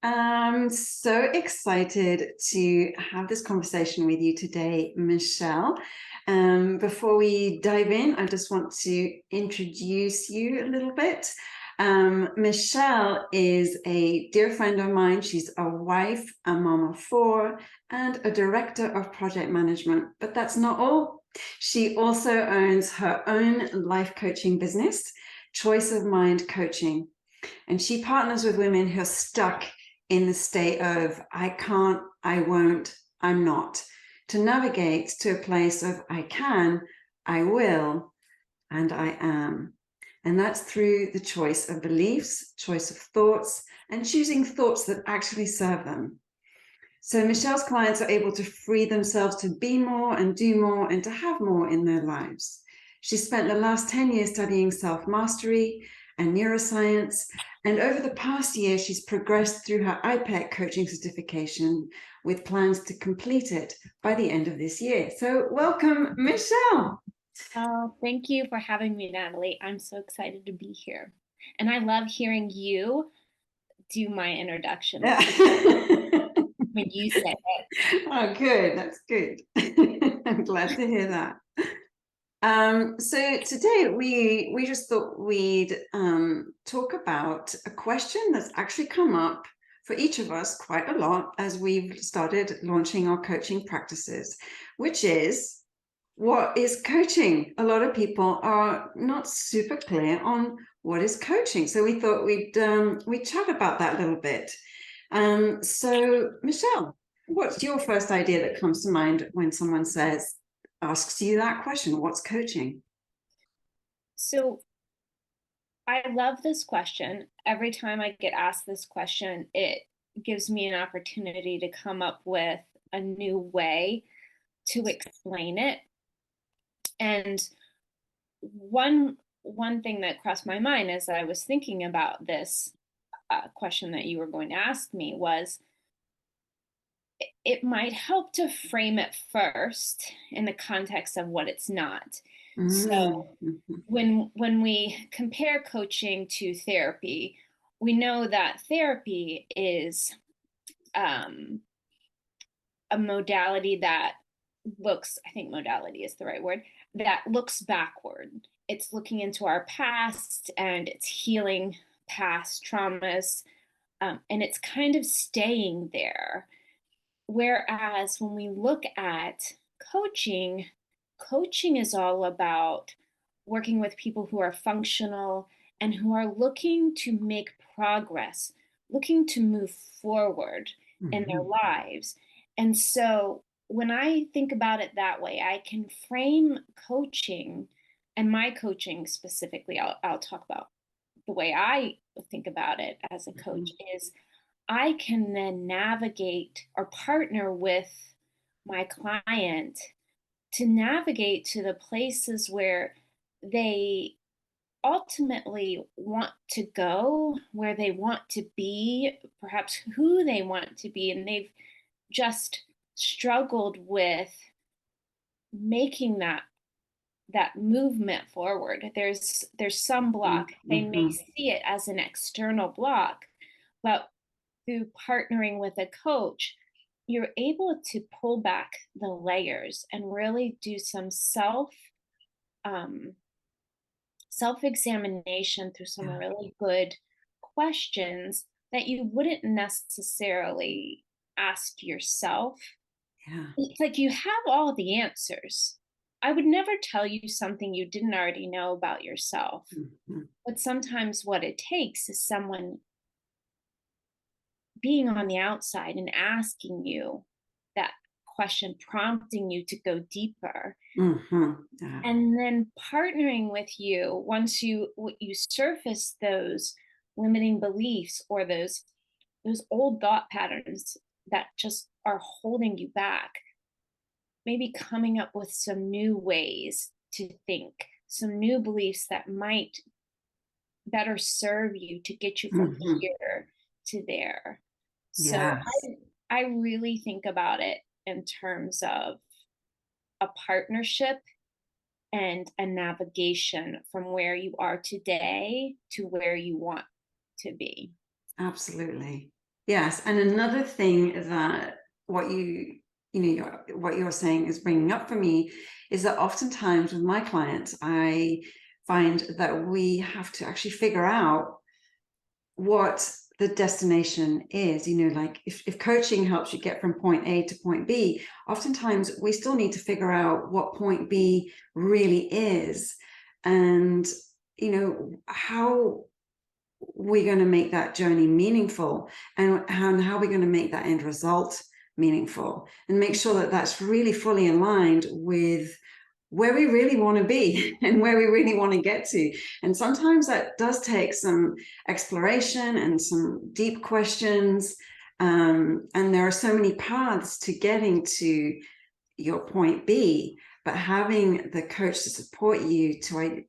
I'm so excited to have this conversation with you today, Michelle. Before we dive in, I just want to introduce you a little bit. Michelle is a dear friend of mine. She's a wife, a mom of four, and a director of project management. But that's not all. She also owns her own life coaching business, Choice of Mind Coaching. And she partners with women who are stuck in the state of I can't, I won't, I'm not, to navigate to a place of I can, I will, and I am. And that's through the choice of beliefs, choice of thoughts, and choosing thoughts that actually serve them. So Michelle's clients are able to free themselves to be more and do more and to have more in their lives. She spent the last 10 years studying self-mastery and neuroscience. And over the past year, she's progressed through her IPEC coaching certification with plans to complete it by the end of this year. So welcome, Michelle. Oh, thank you for having me, Natalie. I'm so excited to be here. And I love hearing you do my introduction when you say it. Oh, good. That's good. I'm glad to hear that. So today we just thought we'd talk about a question that's actually come up for each of us quite a lot as we've started launching our coaching practices, which is what is coaching? A lot of people are not super clear on what is coaching. So we thought we'd chat about that a little bit. So Michelle, what's your first idea that comes to mind when someone asks you that question? What's coaching? So I love this question. Every time I get asked this question, it gives me an opportunity to come up with a new way to explain it. And one thing that crossed my mind as I was thinking about this question that you were going to ask me was it might help to frame it first in the context of what it's not. So Mm-hmm. when we compare coaching to therapy, we know that therapy is um, a modality that looks, I think modality is the right word, that looks backward. It's looking into our past and it's healing past traumas, and it's kind of staying there. Whereas when we look at coaching, coaching is all about working with people who are functional and who are looking to make progress, looking to move forward in their Mm-hmm. lives. And so when I think about it that way, I can frame coaching and my coaching specifically, I'll talk about the way I think about it as a coach is I can then navigate or partner with my client to navigate to the places where they ultimately want to go, where they want to be, perhaps who they want to be, and they've just struggled with making that movement forward. There's some block. They may Mm-hmm. see it as an external block, but through partnering with a coach, you're able to pull back the layers and really do some um, self examination through some Yeah. really good questions that you wouldn't necessarily ask yourself. Yeah. It's like you have all the answers. I would never tell you something you didn't already know about yourself. Mm-hmm. But sometimes what it takes is someone being on the outside and asking you that question, prompting you to go deeper, Mm-hmm. Yeah. and then partnering with you once you surface those limiting beliefs or those old thought patterns that just are holding you back, maybe coming up with some new ways to think, some new beliefs that might better serve you to get you from Mm-hmm. here to there. So Yes. I really think about it in terms of a partnership and a navigation from where you are today to where you want to be. Absolutely. Yes. And another thing that what what you're saying is bringing up for me is that oftentimes with my clients, I find that we have to actually figure out what the destination is. Like if coaching helps you get from point A to point B, oftentimes we still need to figure out what point B really is, and how we're going to make that journey meaningful, and how we're going to make that end result meaningful, and make sure that that's really fully aligned with where we really want to be and where we really want to get to. And sometimes that does take some exploration and some deep questions. And there are so many paths to getting to your point B, but having the coach to support you to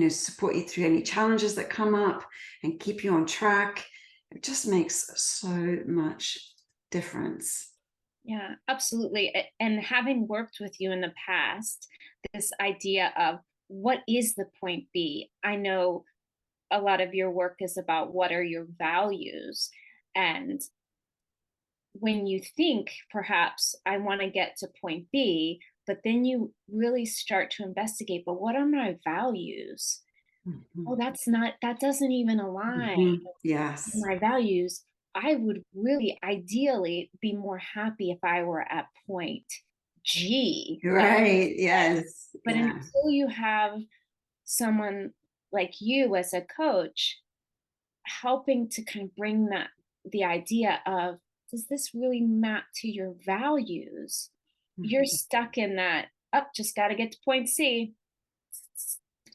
support you through any challenges that come up and keep you on track, it just makes so much difference. Yeah, absolutely. And having worked with you in the past, this idea of what is the point B? I know a lot of your work is about what are your values. And when you think perhaps I want to get to point B, but then you really start to investigate, but what are my values? Oh, that doesn't even align with Yes. my values. I would really ideally be more happy if I were at point G. Right. Yes. But Yeah. until you have someone like you as a coach helping to kind of bring the idea of, does this really map to your values? You're stuck in that, up, just got to get to point C.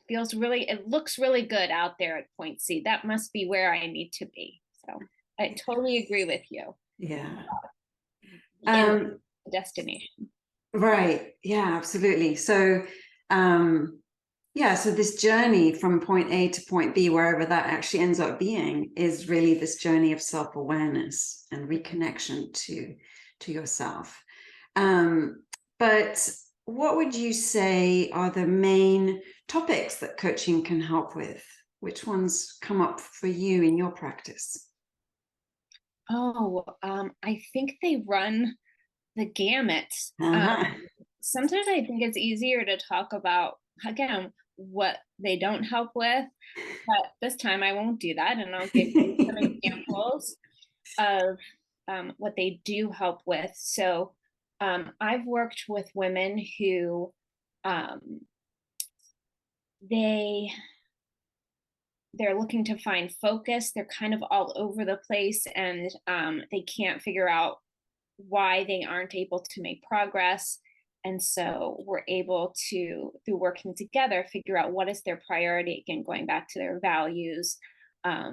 It looks really good out there at point C. That must be where I need to be. So I totally agree with you. Yeah. The end destination. Right. Yeah, absolutely. So, so this journey from point A to point B, wherever that actually ends up being, is really this journey of self-awareness and reconnection to yourself. But what would you say are the main topics that coaching can help with? Which ones come up for you in your practice? Oh, I think they run the gamut. Uh-huh. Sometimes I think it's easier to talk about, again, what they don't help with, but this time I won't do that, and I'll give you some examples of what they do help with. So I've worked with women who um, they they're looking to find focus. They're kind of all over the place, and they can't figure out why they aren't able to make progress. And so we're able to, through working together, figure out what is their priority, again, going back to their values, got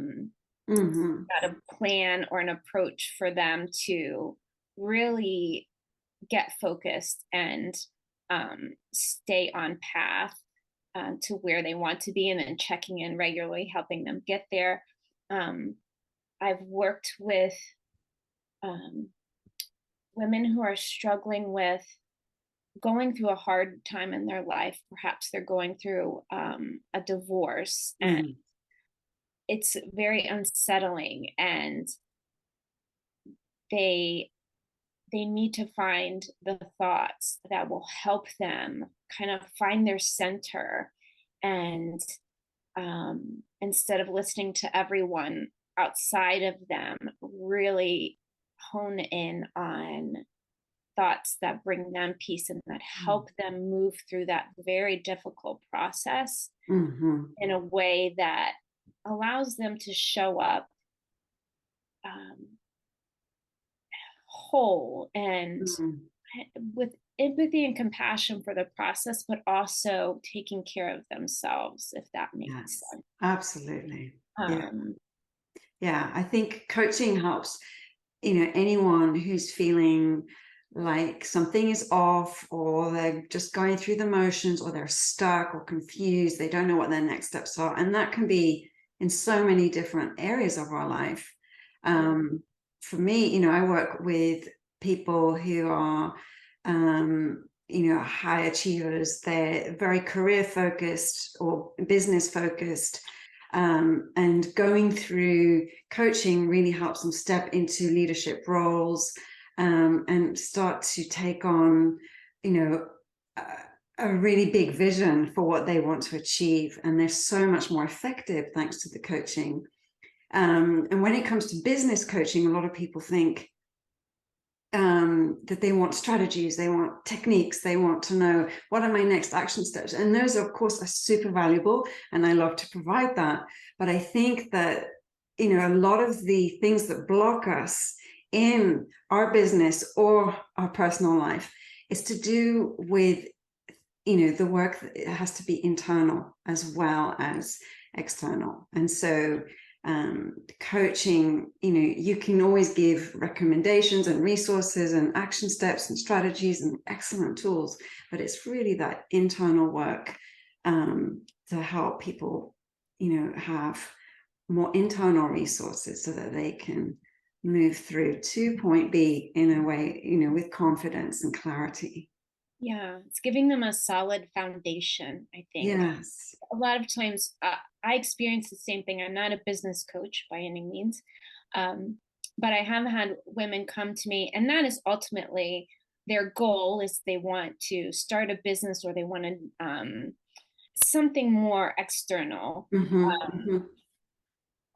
a plan or an approach for them to really get focused and stay on path to where they want to be, and then checking in regularly, helping them get there. I've worked with women who are struggling with going through a hard time in their life. Perhaps they're going through a divorce, and it's very unsettling, and they need to find the thoughts that will help them kind of find their center, and instead of listening to everyone outside of them, really hone in on thoughts that bring them peace and that help them move through that very difficult process in a way that allows them to show up whole and with empathy and compassion for the process, but also taking care of themselves, if that makes sense. Absolutely. Um, Yeah, I think coaching helps, anyone who's feeling like something is off, or they're just going through the motions, or they're stuck or confused, they don't know what their next steps are. And that can be in so many different areas of our life. For me, I work with people who are, high achievers. They're very career focused or business focused. And going through coaching really helps them step into leadership roles, and start to take on, a really big vision for what they want to achieve. And they're so much more effective thanks to the coaching. And when it comes to business coaching, a lot of people think that they want strategies, they want techniques, they want to know what are my next action steps. And those, of course, are super valuable, and I love to provide that. But I think that, a lot of the things that block us in our business or our personal life is to do with, the work that it has to be internal as well as external. And so coaching, you can always give recommendations and resources and action steps and strategies and excellent tools, but it's really that internal work to help people, have more internal resources so that they can move through to point B in a way, with confidence and clarity. Yeah, it's giving them a solid foundation, I think. Yes. A lot of times I experience the same thing. I'm not a business coach by any means, but I have had women come to me, and that is ultimately their goal is they want to start a business, or they want to something more external.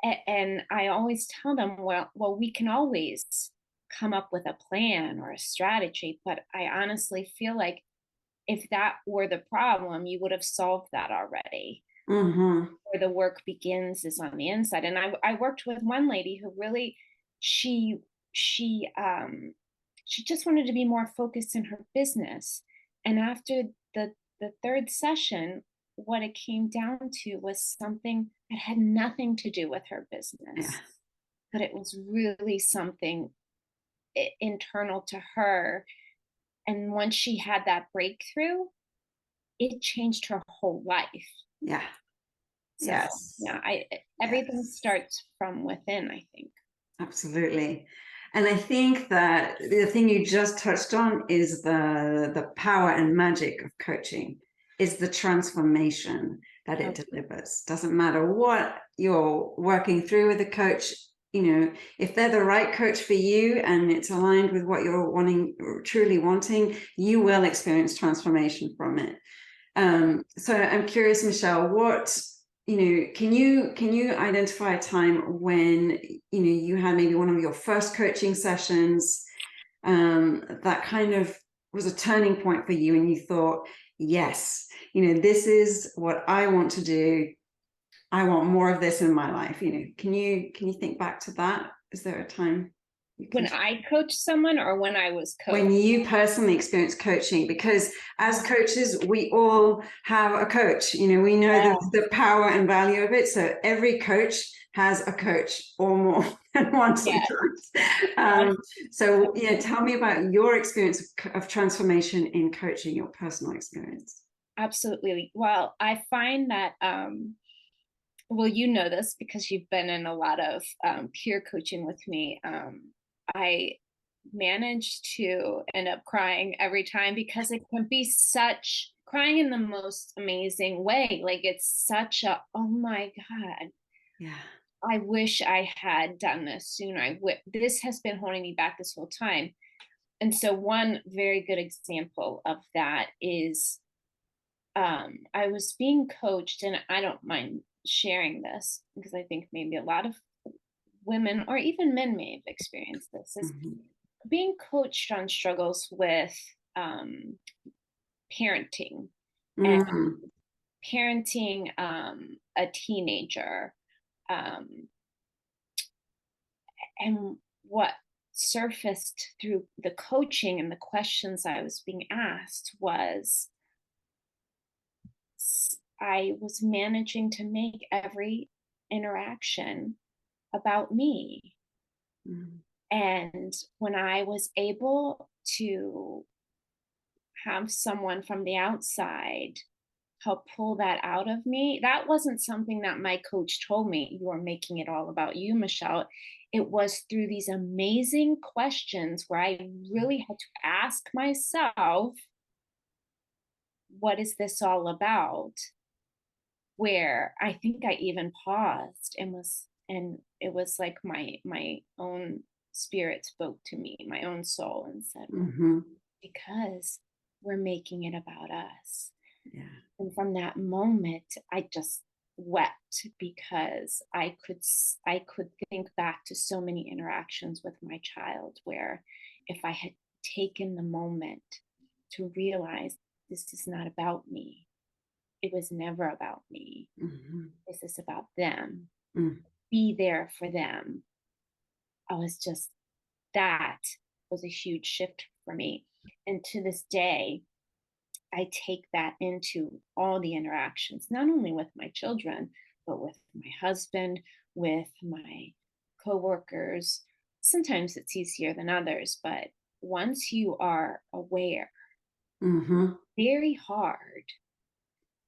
And I always tell them, well, we can always come up with a plan or a strategy, but I honestly feel like if that were the problem, you would have solved that already. Where the work begins is on the inside. And I worked with one lady who really, she just wanted to be more focused in her business. And after the third session, what it came down to was something that had nothing to do with her business, but it was really something internal to her. And once she had that breakthrough, it changed her whole life. Yeah. So, Yes. yeah, everything starts from within, I think. Absolutely. And I think that the thing you just touched on is the power and magic of coaching, is the transformation that it delivers. Doesn't matter what you're working through with a coach, if they're the right coach for you and it's aligned with what you're truly wanting, you will experience transformation from it. So I'm curious, Michelle, can you identify a time when, you had maybe one of your first coaching sessions, that kind of was a turning point for you and you thought, yes, this is what I want to do. I want more of this in my life. Can you think back to that? Is there a time when I coached someone, or when I was coached? When you personally experienced coaching? Because as coaches, we all have a coach. We know the power and value of it. So every coach has a coach, or more than one sometimes. So tell me about your experience of transformation in coaching, your personal experience. Absolutely. Well, I find that well, you know this because you've been in a lot of peer coaching with me. I managed to end up crying every time, because it can be crying in the most amazing way. Like, it's such a, oh my God. Yeah. I wish I had done this sooner. This has been holding me back this whole time. And so one very good example of that is I was being coached, and I don't mind sharing this because I think maybe a lot of women or even men may have experienced this, is being coached on struggles with parenting and parenting a teenager. And what surfaced through the coaching and the questions I was being asked was, I was managing to make every interaction about me. And when I was able to have someone from the outside help pull that out of me, that wasn't something that my coach told me, you are making it all about you, Michelle. It was through these amazing questions where I really had to ask myself, what is this all about? where I think I even paused and it was like my own spirit spoke to me, my own soul, and said, well, Mm-hmm. because we're making it about us. Yeah. And from that moment, I just wept because I could think back to so many interactions with my child where if I had taken the moment to realize this is not about me, it was never about me. Mm-hmm. This is about them. Mm. Be there for them. I was just, that was a huge shift for me. And to this day, I take that into all the interactions, not only with my children, but with my husband, with my coworkers. Sometimes it's easier than others, but once you are aware, Mm-hmm. very hard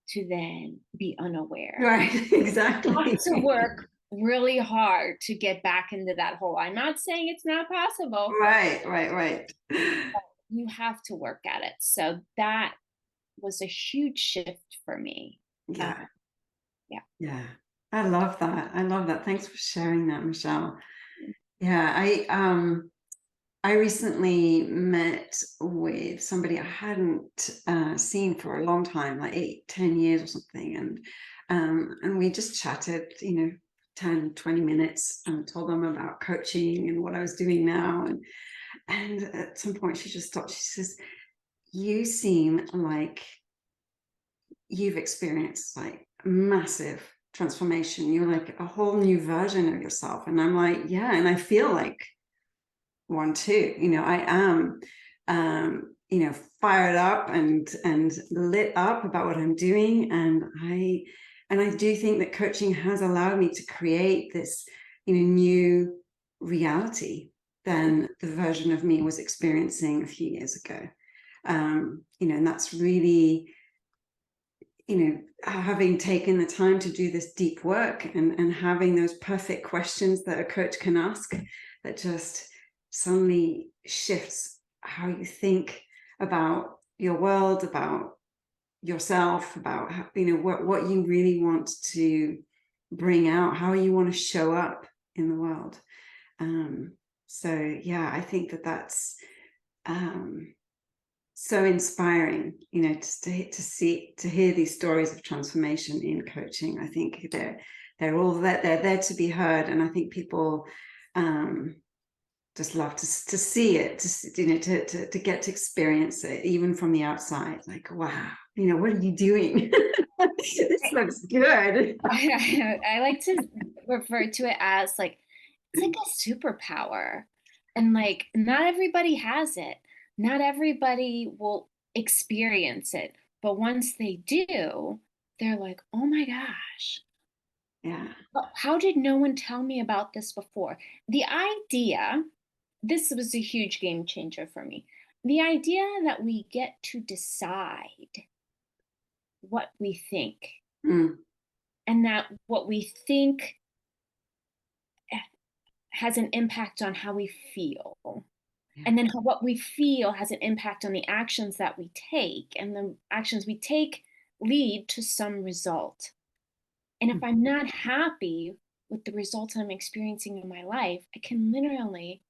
to then be unaware. Right, You have exactly. to work really hard to get back into that hole. I'm not saying it's not possible. Right, right, right. You have to work at it. So that was a huge shift for me. Yeah, Uh, yeah. yeah. I love that. I love that. Thanks for sharing that, Michelle. Yeah, I recently met with somebody I hadn't seen for a long time, like 8, 10 years or something. And we just chatted, 10, 20 minutes, and told them about coaching and what I was doing now. And at some point she just stopped. She says, you seem like you've experienced like massive transformation. You're like a whole new version of yourself. And I'm like, yeah, and I feel like one too. I am fired up and lit up about what I'm doing. And I do think that coaching has allowed me to create this new reality than the version of me was experiencing a few years ago. And that's really, having taken the time to do this deep work and having those perfect questions that a coach can ask that just suddenly shifts how you think about your world, about yourself, about how, what you really want to bring out, how you want to show up in the world. So yeah, I think that's so inspiring, just to hear these stories of transformation in coaching. I think they're all there, they're there to be heard, and I think people just love to see it, to get to experience it, even from the outside. Like, wow, what are you doing? This looks good. I like to refer to it as like it's like a superpower. And like not everybody has it. Not everybody will experience it. But once they do, they're like, "Oh my gosh. Yeah. How did no one tell me about this before?" The idea, this was a huge game changer for me. The idea that we get to decide what we think Mm. and that what we think has an impact on how we feel. Yeah. And then what we feel has an impact on the actions that we take. And the actions we take lead to some result. And if I'm not happy with the results I'm experiencing in my life, I can literally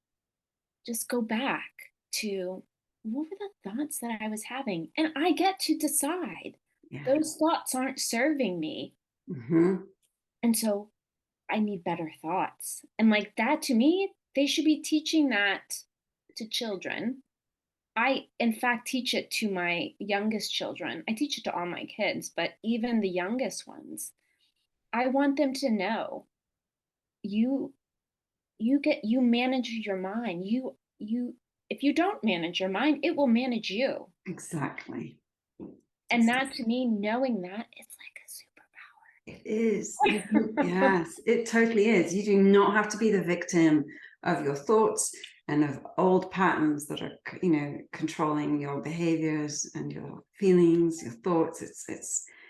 just go back to what were the thoughts that I was having? And I get to decide. Yeah. Those thoughts aren't serving me. Mm-hmm. And so I need better thoughts. And like that to me, they should be teaching that to children. I, in fact, teach it to my youngest children. I teach it to all my kids, but even the youngest ones, I want them to know you you manage your mind. You if you don't manage your mind, it will manage you. Exactly. And that to me, knowing that, it's like a It is. superpower. Yes, it totally is. You do not have to be the victim of your thoughts and of old patterns that are, controlling your behaviors and your feelings, your thoughts.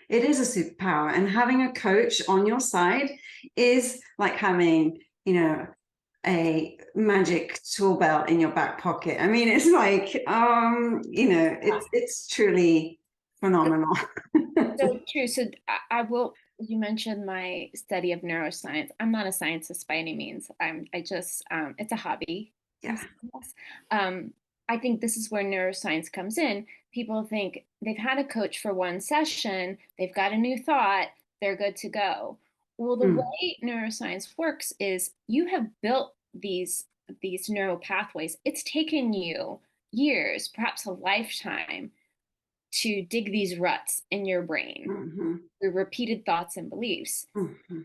It is a superpower. And having a coach on your side is like having, a magic tool belt in your back pocket. I mean, it's like, it's truly phenomenal. So true. So I will you mentioned my study of neuroscience. I'm not a scientist by any means. I just, it's a hobby. Yeah. Um, I think this is where neuroscience comes in. People think they've had a coach for one session, they've got a new thought, they're good to go. Well, the Mm, way neuroscience works is you have built these neural pathways. It's taken you years, perhaps a lifetime, to dig these ruts in your brain mhm, through repeated thoughts and beliefs. mhm,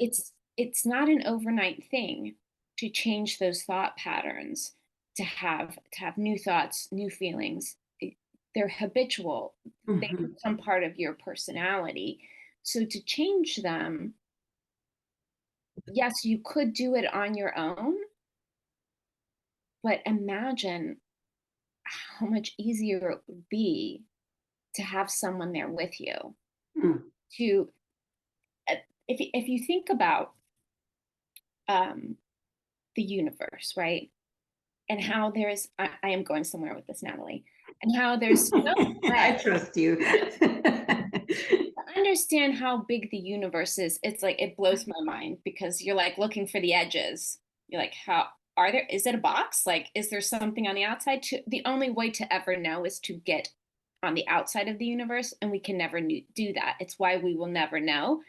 It's not an overnight thing to change those thought patterns, to have new thoughts, new feelings. They're habitual. They mhm, become part of your personality. So to change them, yes, you could do it on your own, but imagine how much easier it would be to have someone there with you. mm, To if you think about um, the universe, right? And how I am going somewhere with this, Natalie, and how there's no way I trust you. to understand how big the universe is. It's like it blows my mind because you're like looking for the edges. You're like, how are there? Is it a box? Like, is there something on the outside? The only way to ever know is to get on the outside of the universe, and we can never do that. It's why we will never know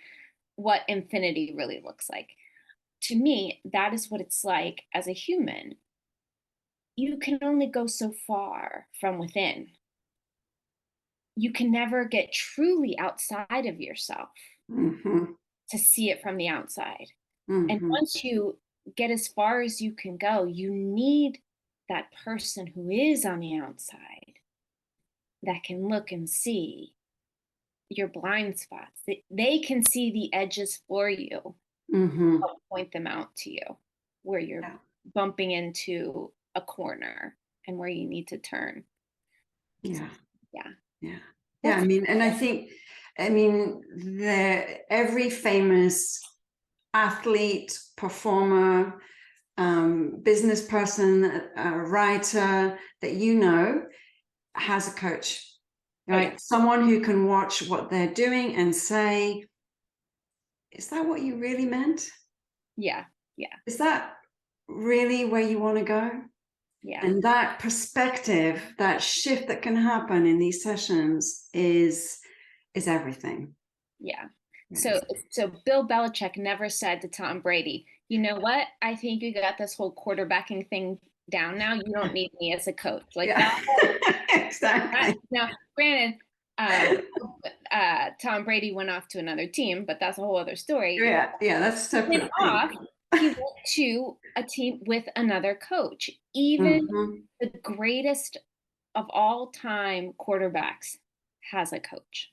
what infinity really looks like. To me, that is what it's like as a human. You can only go so far from within. You can never get truly outside of yourself Mhm, to see it from the outside. And mhm, once you get as far as you can go, you need that person who is on the outside that can look and see your blind spots. They can see the edges for you, mhm. help point them out to you where you're Yeah, bumping into a corner and where you need to turn. yeah, Yeah, yeah. Yeah, I that's mean, and I mean, every famous athlete, performer, business person, writer that you know has a coach, oh yeah, right? Someone who can watch what they're doing and say, is that what you really meant? yeah, yeah, Is that really where you want to go? yeah, And that perspective, that shift that can happen in these sessions is everything. yeah. It So is. so Bill Belichick never said to Tom Brady, you know what? I think you got this whole quarterbacking thing down now. You don't need me as a coach. Like Yeah, that exactly. now, granted, Tom Brady went off to another team, but that's a whole other story. Yeah, yeah, that's a He went separate off, thing. he went to a team with another coach. Even Mhm. the greatest of all time quarterbacks has a coach.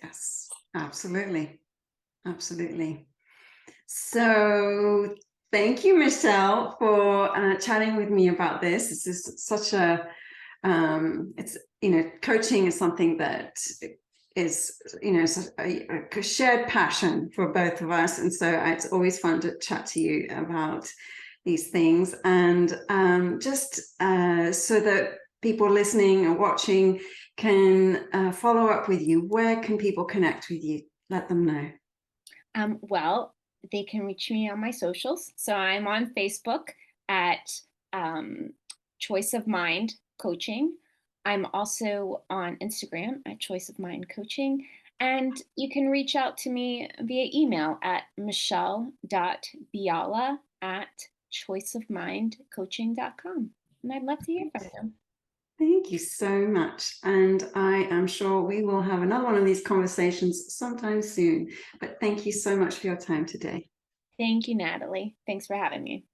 Yes, absolutely. Absolutely. So thank you, Michelle, for chatting with me about this. This is such a, it's, coaching is something that is, a shared passion for both of us. And so it's always fun to chat to you about these things. And just so that people listening and watching can follow up with you, where can people connect with you? Let them know. Well, they can reach me on my socials. So I'm on Facebook at um, Choice of Mind Coaching. I'm also on Instagram at Choice of Mind Coaching. And you can reach out to me via email at michelle.biala@choiceofmindcoaching.com. And I'd love to hear from you. Thank you so much. And I am sure we will have another one of these conversations sometime soon. But thank you so much for your time today. Thank you, Natalie. Thanks for having me.